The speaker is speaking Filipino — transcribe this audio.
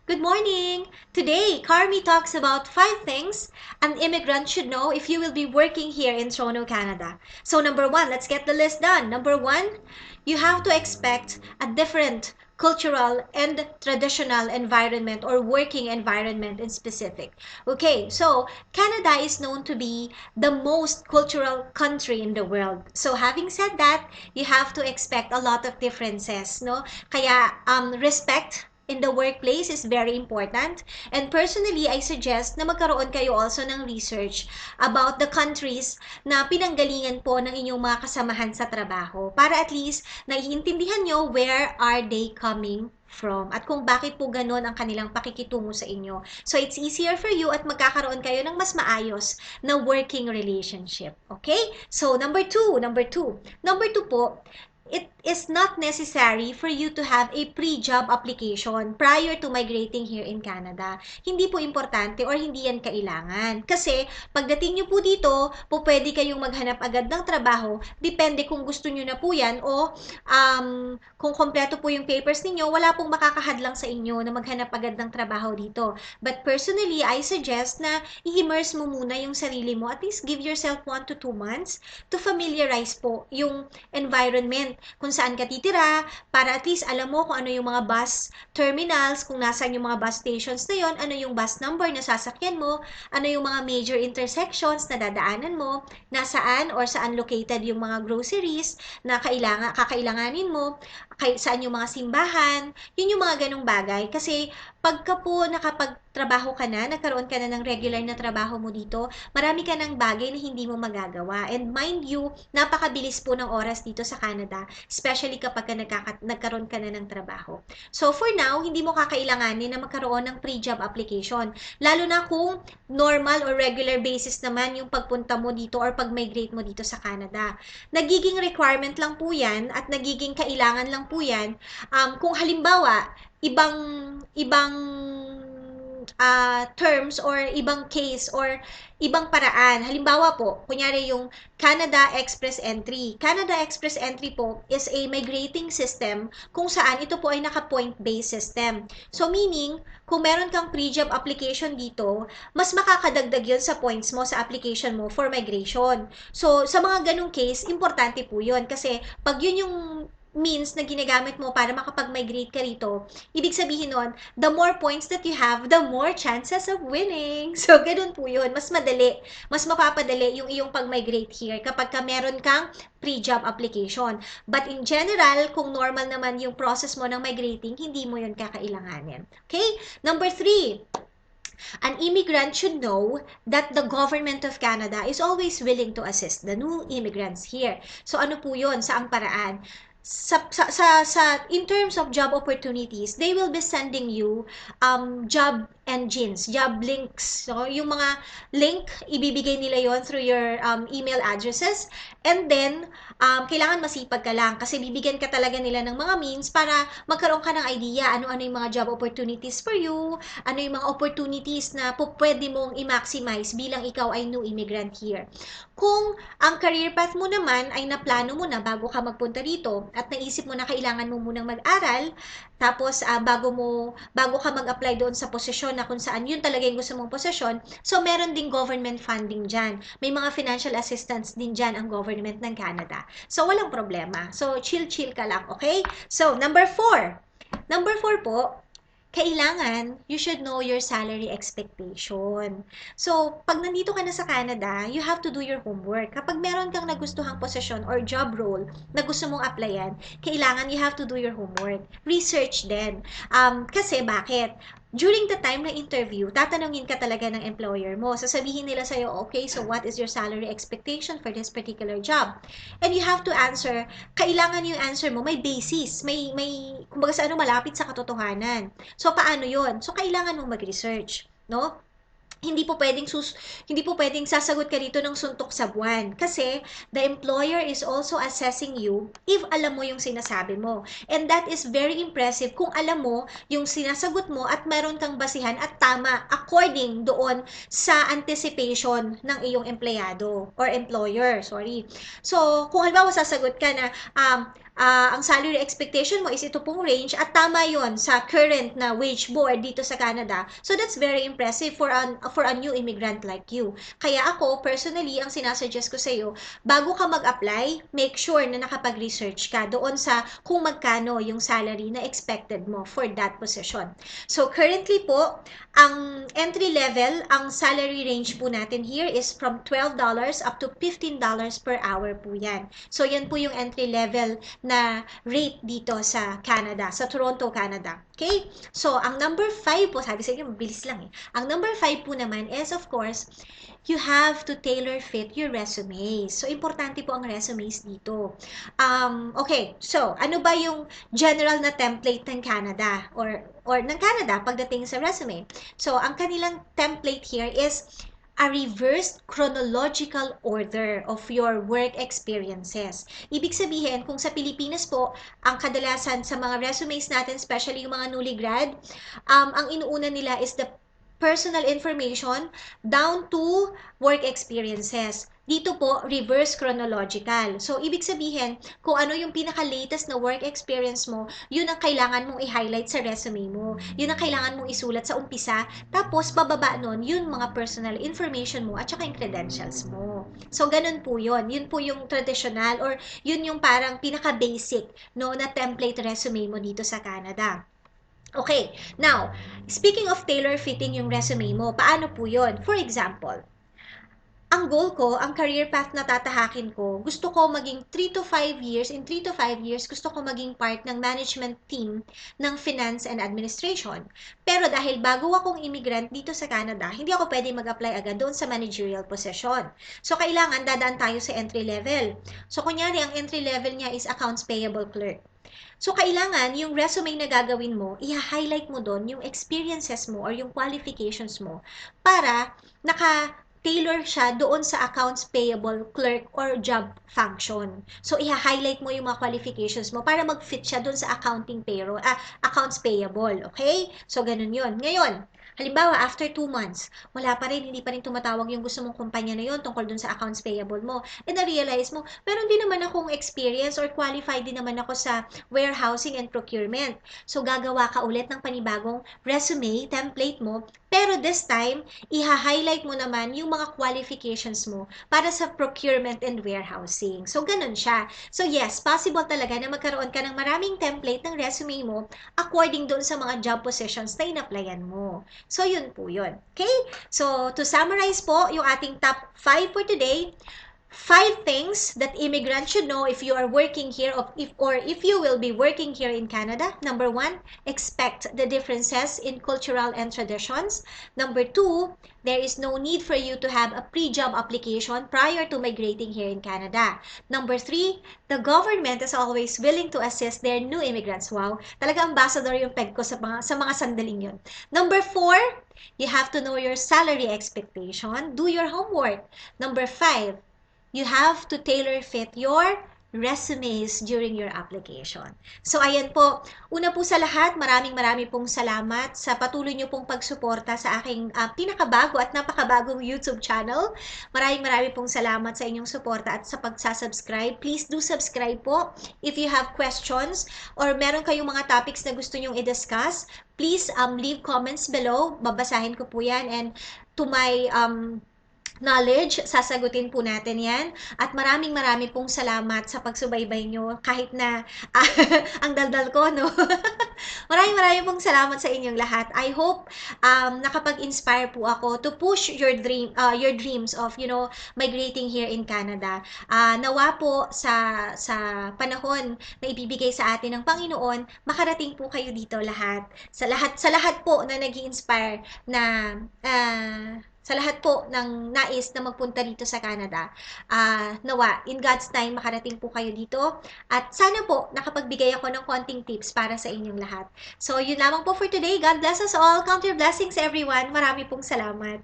Good morning! Today, Carmi talks about 5 things an immigrant should know if you will be working here in Toronto, Canada. So number 1, let's get the list done. Number 1, you have to expect a different cultural and traditional environment or working environment in specific. Okay, so Canada is known to be the most cultural country in the world. So having said that, you have to expect a lot of differences, no? Kaya respect in the workplace is very important. And personally, I suggest na magkaroon kayo also ng research about the countries na pinanggalingan po ng inyong mga kasamahan sa trabaho para at least naiintindihan nyo where are they coming from at kung bakit po ganun ang kanilang pakikitungo sa inyo. So, it's easier for you at magkakaroon kayo ng mas maayos na working relationship. Okay? So, number two po, it is not necessary for you to have a pre-job application prior to migrating here in Canada. Hindi po importante or hindi yan kailangan. Kasi pagdating nyo po dito, po pwede kayong maghanap agad ng trabaho. Depende kung gusto nyo na po yan o kung kompleto po yung papers ninyo, wala pong makakahadlang sa inyo na maghanap agad ng trabaho dito. But personally, I suggest na i-immerse mo muna yung sarili mo. At least give yourself 1 to 2 months to familiarize po yung environment kung saan ka titira, para at least alam mo kung ano yung mga bus terminals, kung nasaan yung mga bus stations na yon, ano yung bus number na sasakyan mo, ano yung mga major intersections na dadaanan mo, nasaan or saan located yung mga groceries na kakailanganin mo, saan yung mga simbahan, yun yung mga ganong bagay. Kasi pagka po nakapagtrabaho ka na, nagkaroon ka na ng regular na trabaho mo dito, marami ka ng bagay na hindi mo magagawa. And mind you, napakabilis po ng oras dito sa Canada, especially kapag nagkaroon ka na ng trabaho. So for now, hindi mo kakailanganin na magkaroon ng pre-job application. Lalo na kung normal or regular basis naman yung pagpunta mo dito or pag-migrate mo dito sa Canada. Nagiging requirement lang po yan at nagiging kailangan lang po yan kung halimbawa, ibang terms or ibang case or ibang paraan. Halimbawa po, kunyari yung Canada Express Entry. Canada Express Entry po is a migrating system kung saan ito po ay naka-point-based system. So meaning, kung meron kang pre-job application dito, mas makakadagdag yun sa points mo sa application mo for migration. So sa mga ganung case, importante po yun kasi pag yun yung means na ginagamit mo para makapag-migrate ka rito, ibig sabihin nun, the more points that you have, the more chances of winning. So, ganun po yun. Mas madali. Mas mapapadali yung iyong pag-migrate here kapag ka meron kang pre-job application. But in general, kung normal naman yung process mo ng migrating, hindi mo yun kakailanganin. Okay? Number 3. An immigrant should know that the government of Canada is always willing to assist the new immigrants here. So, ano po yun? Saang paraan? In terms of job opportunities, they will be sending you job engines, job links. So, yung mga link, ibibigay nila yon through your email addresses. And then, kailangan masipag ka lang kasi bibigyan ka talaga nila ng mga means para magkaroon ka ng idea ano-ano yung mga job opportunities for you, ano yung mga opportunities na pwede mong i-maximize bilang ikaw ay new immigrant here. Kung ang career path mo naman ay naplano mo na bago ka magpunta dito at naisip mo na kailangan mo munang mag-aral, tapos bago ka mag-apply doon sa posisyon na kung saan yun talaga yung gusto mong posisyon, so meron ding government funding dyan. May mga financial assistance din dyan ang government ng Canada. So walang problema. So chill-chill ka lang, okay? So number 4. Number 4 po, kailangan, you should know your salary expectation. So, pag nandito ka na sa Canada, you have to do your homework. Kapag meron kang nagustuhang posisyon or job role na gusto mong applyan, kailangan you have to do your homework. Research din. Kasi bakit? During the time na interview, tatanungin ka talaga ng employer mo. Sasabihin nila sa'yo, okay, so what is your salary expectation for this particular job? And you have to answer, kailangan yung answer mo, may basis, may kumbaga sa ano, malapit sa katotohanan. So, paano yun? So, kailangan mong mag-research, no? Hindi po pwedeng sasagot ka dito ng suntok sa buwan kasi the employer is also assessing you if alam mo yung sinasabi mo. And that is very impressive kung alam mo yung sinasagot mo at meron kang basihan at tama according doon sa anticipation ng iyong empleyado or employer, sorry. So, kung halimbawa sasagot ka na ang salary expectation mo is ito pong range at tama yon sa current na wage board dito sa Canada. So that's very impressive for a new immigrant like you. Kaya ako, personally, ang sinasuggest ko sa iyo, bago ka mag-apply, make sure na nakapag-research ka doon sa kung magkano yung salary na expected mo for that position. So currently po, ang entry level, ang salary range po natin here is from $12 up to $15 per hour po yan. So yan po yung entry level na rate dito sa Canada, sa Toronto, Canada. Okay? So ang number 5 po, sabi sa inyo, mabilis lang eh. Ang number 5 po naman is of course, you have to tailor fit your resumes. So, importante po ang resumes dito. Okay, so, ano ba yung general na template ng Canada or ng Canada pagdating sa resume? So, ang kanilang template here is a reversed chronological order of your work experiences. Ibig sabihin, kung sa Pilipinas po, ang kadalasan sa mga resumes natin, especially yung mga newly grad, ang inuuna nila is the personal information down to work experiences. Dito po, reverse chronological. So, ibig sabihin, kung ano yung pinaka-latest na work experience mo, yun ang kailangan mong i-highlight sa resume mo. Yun ang kailangan mong isulat sa umpisa. Tapos, bababa nun, yun mga personal information mo at saka yung credentials mo. So, ganun po yun. Yun po yung traditional or yun yung parang pinaka-basic no, na template resume mo dito sa Canada. Okay, now, speaking of tailor-fitting yung resume mo, paano po yun? For example, ang goal ko, ang career path na tatahakin ko, gusto ko maging 3 to 5 years, in 3 to 5 years, gusto ko maging part ng management team ng finance and administration. Pero dahil bago akong immigrant dito sa Canada, hindi ako pwede mag-apply agad doon sa managerial position. So, kailangan dadaan tayo sa entry level. So, kunyari, ang entry level niya is accounts payable clerk. So, kailangan yung resume na gagawin mo, i-highlight mo doon yung experiences mo or yung qualifications mo para tailor siya doon sa accounts payable clerk or job function. So, i-highlight mo yung mga qualifications mo para mag-fit siya doon sa accounts payable. Okay? So, ganun yun. Ngayon, halimbawa, after 2 months, wala pa rin, hindi pa rin tumatawag yung gusto mong kumpanya na yun tungkol dun sa accounts payable mo. And na-realize mo, meron din naman akong experience or qualified din naman ako sa warehousing and procurement. So, gagawa ka ulit ng panibagong resume, template mo, pero this time, i-highlight mo naman yung mga qualifications mo para sa procurement and warehousing. So, ganun siya. So, yes, possible talaga na magkaroon ka ng maraming template ng resume mo according doon sa mga job positions na in-applyan mo. So, yun po yun. Okay? So, to summarize po yung ating top 5 for today, 5 things that immigrants should know if you are working here or if you will be working here in Canada. Number 1, expect the differences in cultural and traditions. Number 2, there is no need for you to have a pre-job application prior to migrating here in Canada. Number 3, the government is always willing to assist their new immigrants. Wow, talaga ambassador yung peg ko sa mga sandaling yun. Number 4, you have to know your salary expectation. Do your homework. Number 5, you have to tailor fit your resumes during your application. So, ayan po. Una po sa lahat, maraming pong salamat sa patuloy niyo pong pagsuporta sa aking pinakabago at napakabagong YouTube channel. Maraming pong salamat sa inyong suporta at sa pagsasubscribe. Please do subscribe po. If you have questions or meron kayong mga topics na gusto nyong i-discuss, please leave comments below. Babasahin ko po yan, and to my knowledge, sasagutin po natin yan. At maraming pong salamat sa pagsubaybay nyo kahit na ang daldal ko, no? maraming pong salamat sa inyong lahat. I hope nakapag-inspire po ako to push your dreams of, migrating here in Canada. Nawa po sa panahon na ibibigay sa atin ng Panginoon, makarating po kayo dito lahat. Sa lahat po na nag-i-inspire na sa lahat po ng nais na magpunta dito sa Canada, nawa, in God's time, makarating po kayo dito. At sana po, nakapagbigay ako ng konting tips para sa inyong lahat. So, yun lamang po for today. God bless us all. Count your blessings, everyone. Marami pong salamat.